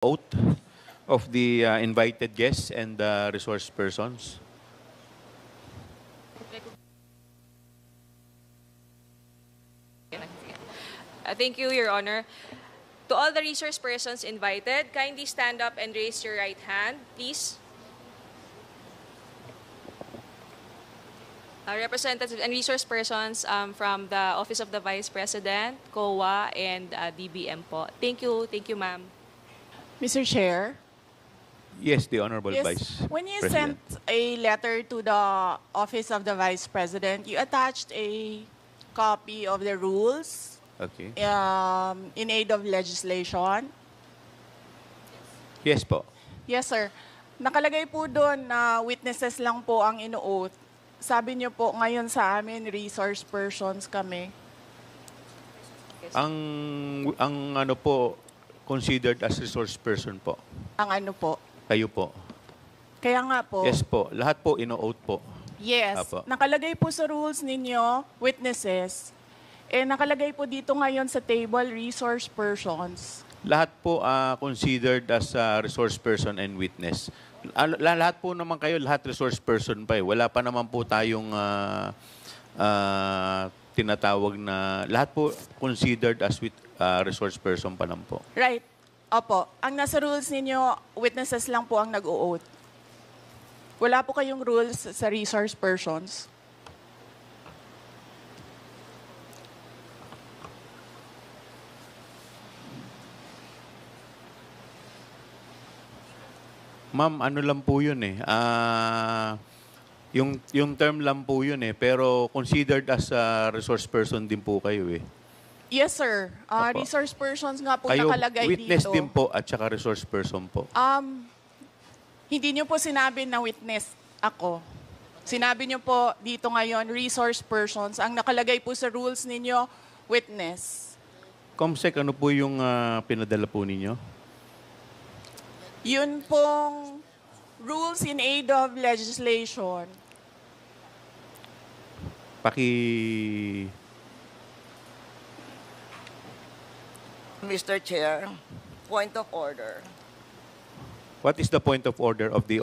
oath of the invited guests and the resource persons. Thank you, Your Honor. To all the resource persons invited, kindly stand up and raise your right hand, please. Representatives and resource persons from the Office of the Vice President, COA, and DBM po. Thank you, ma'am. Mr. Chair, Yes, the Honorable yes, Vice when you President. sent a letter to the Office of the Vice President, you attached a copy of the rules Okay. in aid of legislation. Yes po. Yes, sir. Nakalagay po doon na witnesses lang po ang ino-oath. Sabi niyo po ngayon sa amin, resource persons kami. Ang ano po, considered as resource person po. Ang ano po. Kayo po. Kaya nga po. Yes po. Lahat po ino-oath po. Yes. Apo. Nakalagay po sa rules ninyo, witnesses. Nakalagay po dito ngayon sa table, resource persons. Lahat po considered as resource person and witness. Lahat po naman kayo, lahat resource person pa eh. Wala pa naman po tayong tinatawag na, lahat po considered as resource person pa lang po. Right. Opo. Ang nasa rules ninyo, witnesses lang po ang nag-o-oath. Wala po kayong rules sa resource persons. Ma'am, ano lang po yun eh. Yung term lang po yun eh. Pero considered as a resource person din po kayo eh. Yes, sir. Opo. Resource persons nga po Kayo nakalagay witness dito. din po at saka resource person po. Hindi niyo po sinabi na witness ako. Sinabi niyo po dito ngayon, resource persons. Ang nakalagay po sa rules ninyo, witness. Comsec, ano po yung pinadala po ninyo? Yun pong rules in aid of legislation. Mr. Chair, point of order. What is the point of order of the